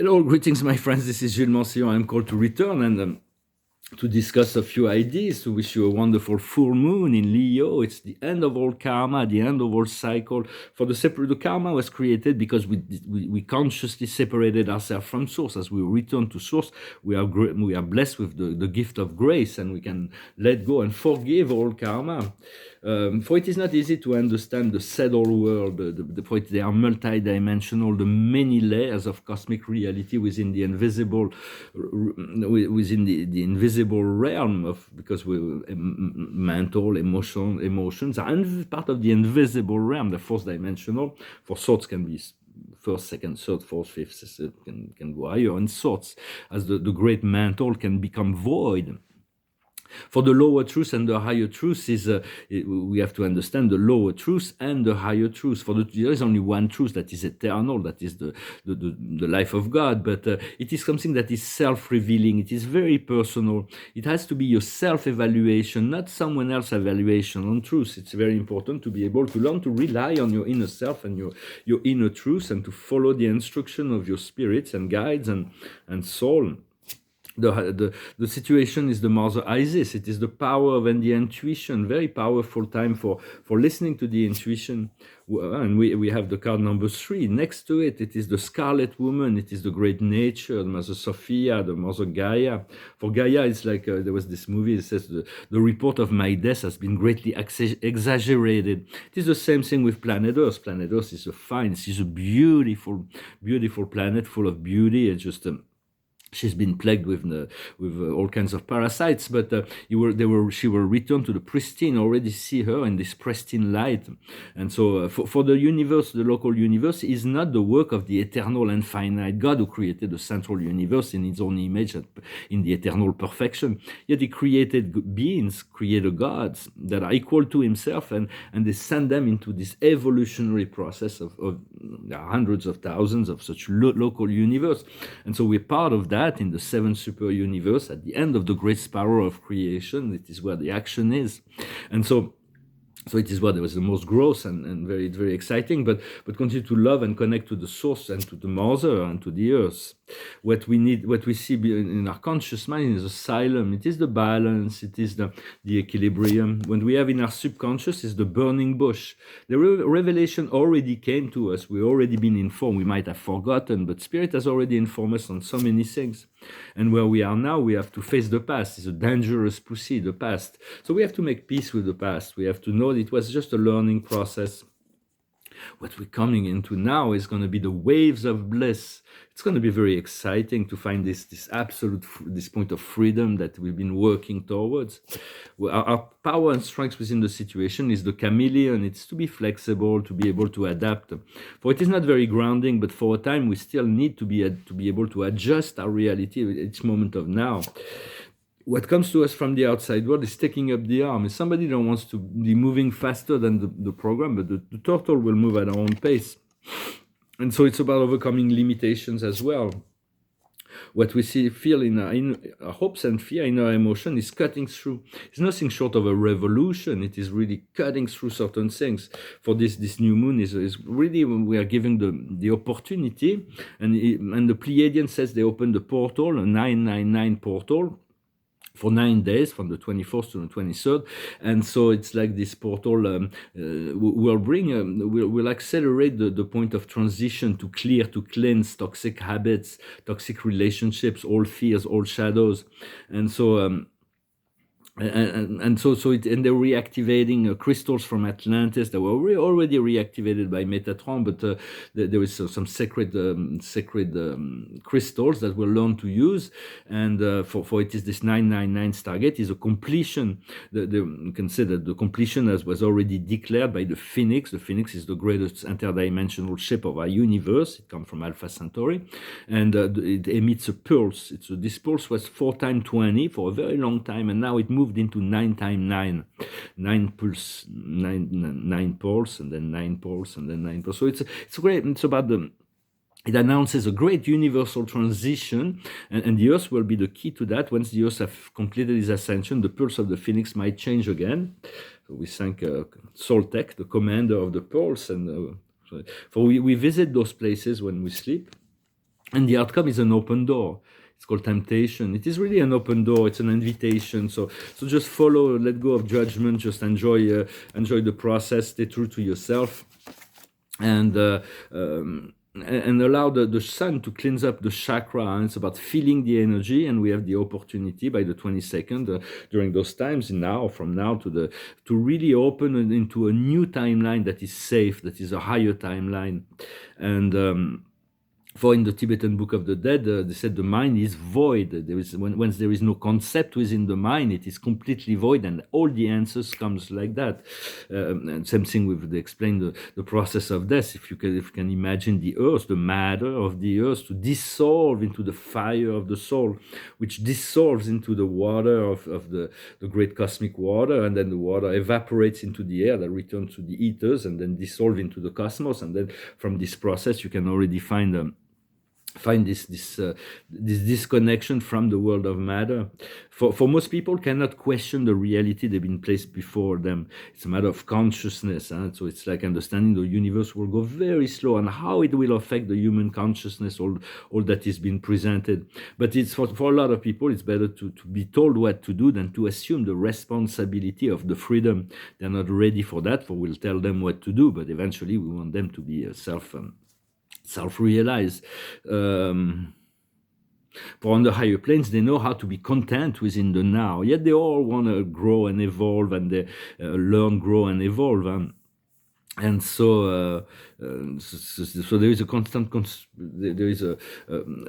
Hello, greetings, my friends. This is Gilles Mancillon. I'm called to return and to discuss a few ideas, to wish you a wonderful full moon in Leo. It's the end of all karma, the end of all cycle. For the karma was created because we consciously separated ourselves from source. As we return to source, we are blessed with the gift of grace, and we can let go and forgive all karma. For it is not easy to understand the subtle world, for they are multidimensional, the many layers of cosmic reality within the invisible, within the invisible realm of, because we mental, emotions are part of the invisible realm, the fourth dimensional. For thoughts can be first, second, third, fourth, fifth, can go higher, and thoughts as the great mental can become void. For the lower truth and the higher truth we have to understand the lower truth and the higher truth. There is only one truth that is eternal, that is the life of God, but it is something that is self-revealing. It is very personal. It has to be your self-evaluation, not someone else's evaluation on truth. It's very important to be able to learn to rely on your inner self and your inner truth, and to follow the instruction of your spirits and guides and soul. The situation is the Mother Isis. It is the power of and the intuition. Very powerful time for listening to the intuition. And we have the card number 3. Next to it, it is the Scarlet Woman. It is the great nature, the Mother Sophia, the Mother Gaia. For Gaia, it's like there was this movie that says the report of my death has been greatly exaggerated. It is the same thing with planet Earth. Planet Earth is a beautiful, beautiful planet full of beauty. It's just she's been plagued with all kinds of parasites, but she will return to the pristine. Already see her in this pristine light. And so for the universe, the local universe is not the work of the eternal and finite God who created the central universe in his own image, in the eternal perfection. Yet he created beings, created gods that are equal to himself, and they send them into this evolutionary process of there are hundreds of thousands of such local universe. And so we're part of that in the 7th super universe at the end of the great spiral of creation. It is where the action is. And so it is where there was the most growth and very, very exciting, but continue to love and connect to the source and to the mother and to the earth. What we see in our conscious mind is asylum. It is the balance. It is the equilibrium. When we have in our subconscious is the burning bush. The revelation already came to us. We've already been informed. We might have forgotten, but Spirit has already informed us on so many things. And where we are now, we have to face the past. It's a dangerous pussy, the past. So we have to make peace with the past. We have to know that it was just a learning process. What we're coming into now is going to be the waves of bliss. It's going to be very exciting to find this absolute, this point of freedom that we've been working towards. Our power and strength within the situation is the chameleon. It's to be flexible, to be able to adapt. For it is not very grounding, but for a time we still need to be able to adjust our reality at each moment of now. What comes to us from the outside world is taking up the arm. If somebody don't wants to be moving faster than the program, but the turtle will move at our own pace. And so it's about overcoming limitations as well. What we feel in our hopes and fear, in our emotion, is cutting through. It's nothing short of a revolution. It is really cutting through certain things. For this new moon is really when we are giving the opportunity. And the Pleiadian says they opened the portal, a 999 portal, for 9 days, from the 24th to the 23rd. And so it's like this portal will accelerate the point of transition to clear, to cleanse toxic habits, toxic relationships, all fears, all shadows. And so and they're reactivating crystals from Atlantis that were already reactivated by Metatron, but there is some sacred crystals that we'll learn to use, and for it is this 999 Stargate is a completion. You can say that the completion was already declared by the Phoenix. The Phoenix is the greatest interdimensional ship of our universe. It comes from Alpha Centauri, and it emits a pulse. This pulse was 4 times 20 for a very long time, and now it moved into 9 times 9, 9 pulse, 9 pulse, and then 9 pulse, and then 9 pulse. So it's great. It's about it announces a great universal transition, and the Earth will be the key to that. Once the Earth has completed its ascension, the pulse of the Phoenix might change again. So we thank Soltec, the commander of the pulse, and for we visit those places when we sleep. And the outcome is an open door. It's called temptation. It is really an open door. It's an invitation. So just follow, let go of judgment. Just enjoy the process. Stay true to yourself, and and allow the sun to cleanse up the chakra. And it's about feeling the energy, and we have the opportunity by the 22nd during those times, from now to really open into a new timeline that is safe, that is a higher timeline. And for in the Tibetan Book of the Dead, they said the mind is void. There is once there is no concept within the mind, it is completely void, and all the answers comes like that. And same thing with they explain the process of death. If you can imagine the earth, the matter of the earth, to dissolve into the fire of the soul, which dissolves into the water of the great cosmic water, and then the water evaporates into the air that returns to the ethers, and then dissolve into the cosmos. And then from this process, you can already find this disconnection from the world of matter. For most people cannot question the reality they've been placed before them. It's a matter of consciousness, so it's like understanding the universe will go very slow, and how it will affect the human consciousness, all that is being presented. But it's for a lot of people, it's better to be told what to do than to assume the responsibility of the freedom. They're not ready for that, for we'll tell them what to do, but eventually we want them to be self-realized. For on the higher planes, they know how to be content within the now, yet they all want to grow and evolve, and they learn, grow, and evolve. And so there is a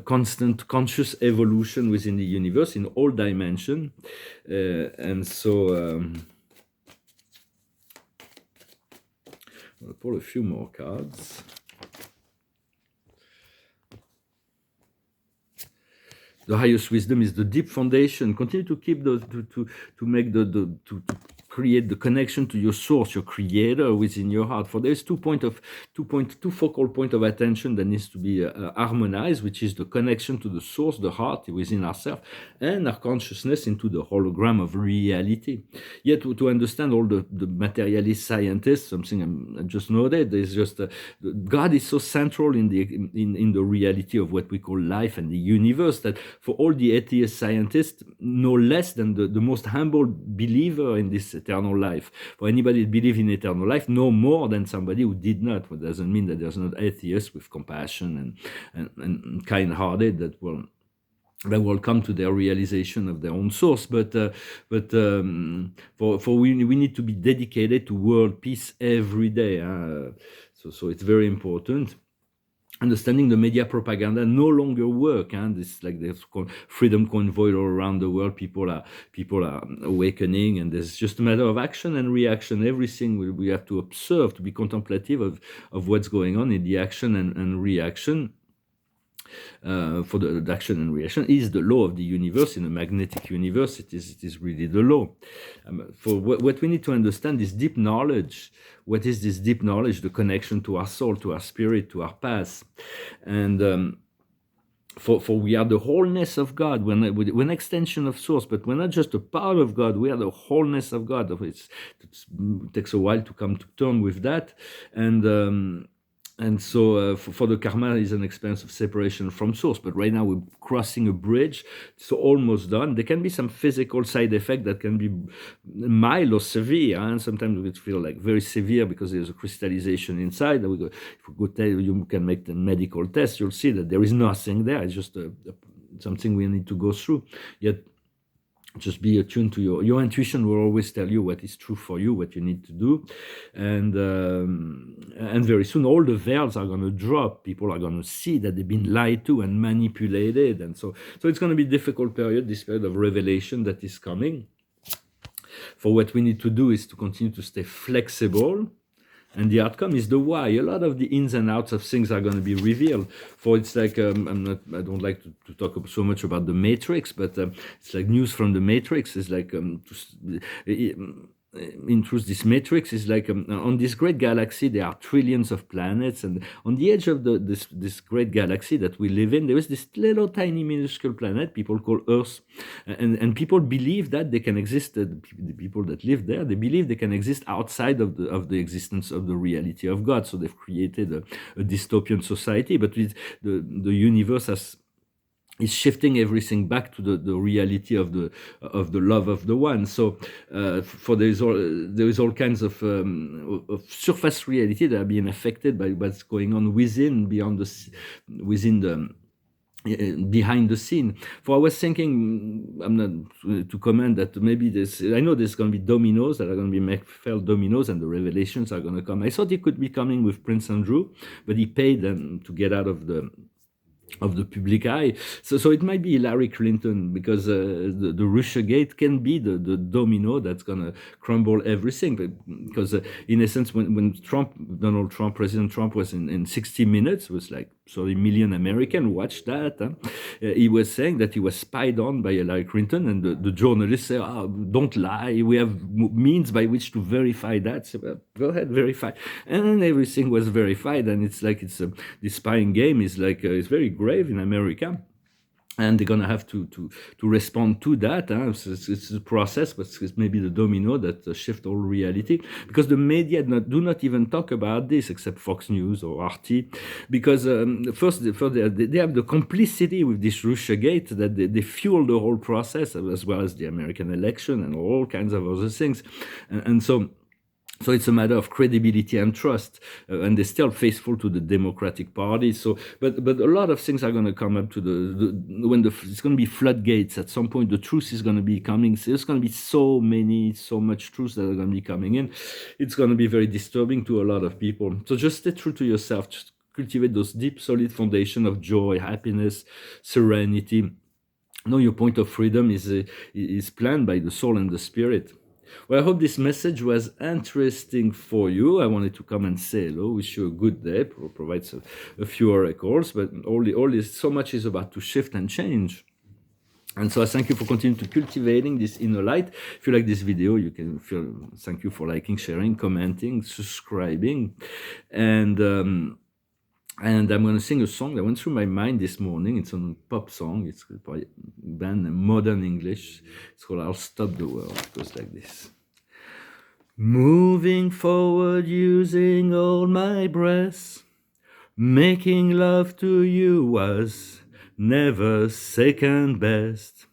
constant conscious evolution within the universe in all dimensions. And so I'll pull a few more cards. The highest wisdom is the deep foundation. Continue to keep to create the connection to your source, your creator within your heart. For there's two focal point of attention that needs to be harmonized, which is the connection to the source, the heart within ourselves, and our consciousness into the hologram of reality. Yet to understand all the materialist scientists, something I just noted, there's just God is so central in the reality of what we call life and the universe, that for all the atheist scientists, no less than the most humble believer in this eternal life. For anybody that believes in eternal life, no more than somebody who did not. What doesn't mean that there's not atheists with compassion and kind-hearted that will come to their realization of their own source. But we need to be dedicated to world peace every day. So it's very important. Understanding the media propaganda no longer work, and this like there's freedom convoy all around the world. People are awakening, and there's just a matter of action and reaction. Everything we have to observe, to be contemplative of what's going on in the action and reaction. For the action and reaction is the law of the universe. In a magnetic universe, it is really the law. For what we need to understand is deep knowledge. What is this deep knowledge? The connection to our soul, to our spirit, to our past. And for we are the wholeness of God. We're an extension of source, but we're not just a part of God. We are the wholeness of God. It takes a while to come to terms with that. And so for the karma is an experience of separation from source. But right now we're crossing a bridge, so almost done. There can be some physical side effect that can be mild or severe, and sometimes we feel like very severe because there's a crystallization inside. And you can make the medical test, you'll see that there is nothing there. It's just something we need to go through. Yet just be attuned to your intuition will always tell you what is true for you, what you need to do. And very soon all the veils are going to drop. People are going to see that they've been lied to and manipulated. And so it's going to be a difficult period, this period of revelation that is coming. For what we need to do is to continue to stay flexible. And the outcome is the why. A lot of the ins and outs of things are going to be revealed. For it's like I don't like to talk so much about the Matrix, but it's like news from the Matrix. It's like in truth, this matrix is like on this great galaxy there are trillions of planets, and on the edge of this great galaxy that we live in, there is this little tiny minuscule planet people call Earth, and people believe that they can exist. The people that live there, they believe they can exist outside of the existence of the reality of God. So they've created a dystopian society, but with the universe has is shifting everything back to the reality of the love of the one. So for there is all kinds of surface reality that are being affected by what's going on behind the behind the scene. For I was thinking, I'm not to comment that maybe I know there's going to be dominoes that are going to be felt dominoes, and the revelations are going to come. I thought he could be coming with Prince Andrew, but he paid them to get out of the public eye. So it might be Hillary Clinton, because the Russiagate can be the domino that's going to crumble everything. Because in essence, when President Trump was in 60 Minutes, was like 30 million Americans watched that. He was saying that he was spied on by Hillary Clinton, and the journalists say, don't lie, we have means by which to verify that. So, go ahead, verify. And then everything was verified, and it's like the spying game is like it's very grave in America, and they're gonna have to respond to that. So it's a process, but it's maybe the domino that shift all reality, because the media do not even talk about this, except Fox News or RT, because first they have the complicity with this Russiagate, that they fuel the whole process, as well as the American election and all kinds of other things, and so it's a matter of credibility and trust, and they're still faithful to the Democratic Party. So, but a lot of things are going to come up to it's going to be floodgates at some point. The truth is going to be coming. There's going to be so much truth that are going to be coming in. It's going to be very disturbing to a lot of people. So just stay true to yourself. Just cultivate those deep, solid foundation of joy, happiness, serenity. Know your point of freedom is planned by the soul and the spirit. Well, I hope this message was interesting for you. I wanted to come and say hello, wish you a good day, provide a few oracles, but all this, so much is about to shift and change. And so I thank you for continuing to cultivating this inner light. If you like this video, you can thank you for liking, sharing, commenting, subscribing, and I'm going to sing a song that went through my mind this morning. It's a pop song. It's by a band in Modern English. It's called I'll Stop the World. It goes like this. Moving forward using all my breath, making love to you was never second best.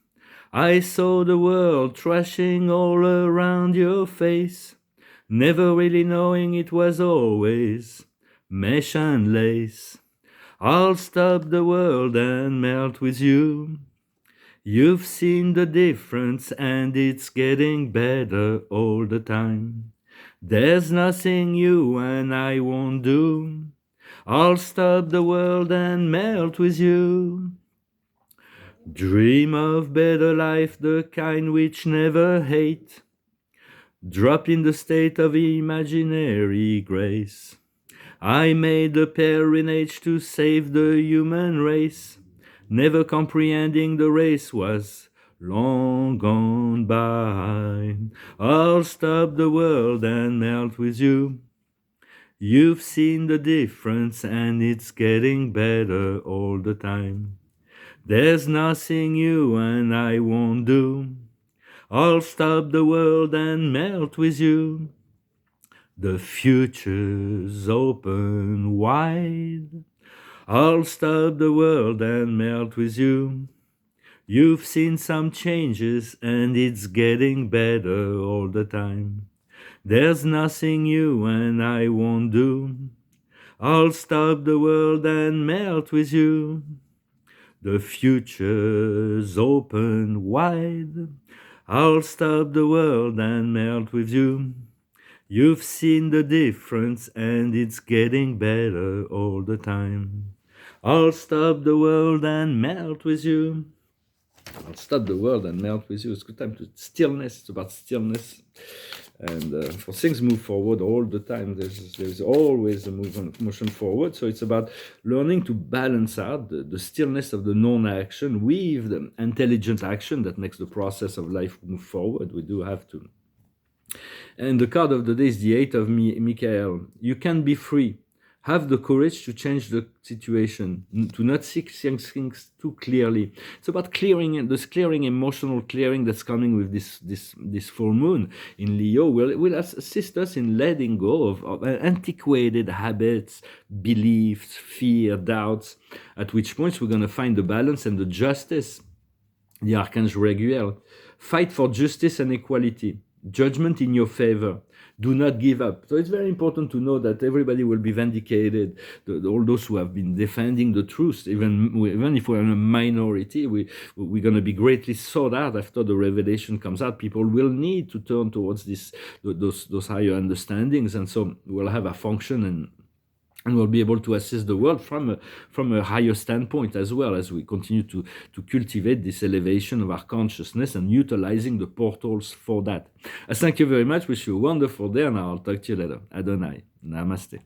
I saw the world trashing all around your face, never really knowing it was always mesh and lace. I'll stop the world and melt with you. You've seen the difference, and it's getting better all the time. There's nothing you and I won't do. I'll stop the world and melt with you. Dream of better life, the kind which never hate. Drop in the state of imaginary grace. I made a pilgrimage to save the human race, never comprehending the race was long gone by. I'll stop the world and melt with you. You've seen the difference, and it's getting better all the time. There's nothing you and I won't do. I'll stop the world and melt with you. The future's open wide. I'll stop the world and melt with you. You've seen some changes, and it's getting better all the time. There's nothing you and I won't do. I'll stop the world and melt with you. The future's open wide. I'll stop the world and melt with you. You've seen the difference, and it's getting better all the time. I'll stop the world and melt with you. I'll stop the world and melt with you. It's a good time to stillness. It's about stillness. And for things move forward all the time. There's always a motion forward. So it's about learning to balance out the stillness of the non-action with the intelligent action that makes the process of life move forward. We do have to And the card of the day is the Eight of Michael. You can be free. Have the courage to change the situation, to not see things too clearly. It's about clearing, this clearing, emotional clearing that's coming with this full moon in Leo will assist us in letting go of antiquated habits, beliefs, fear, doubts, at which points we're going to find the balance and the justice. The Archangel Raguel. Fight for justice and equality. Judgment in your favor. Do not give up. So it's very important to know that everybody will be vindicated. All those who have been defending the truth, even if we're in a minority, we're going to be greatly sought out after the revelation comes out. People will need to turn towards those higher understandings, and so we'll have a function and we'll be able to assist the world from a higher standpoint as well, as we continue to cultivate this elevation of our consciousness and utilizing the portals for that. Thank you very much. Wish you a wonderful day, and I'll talk to you later. Adonai. Namaste.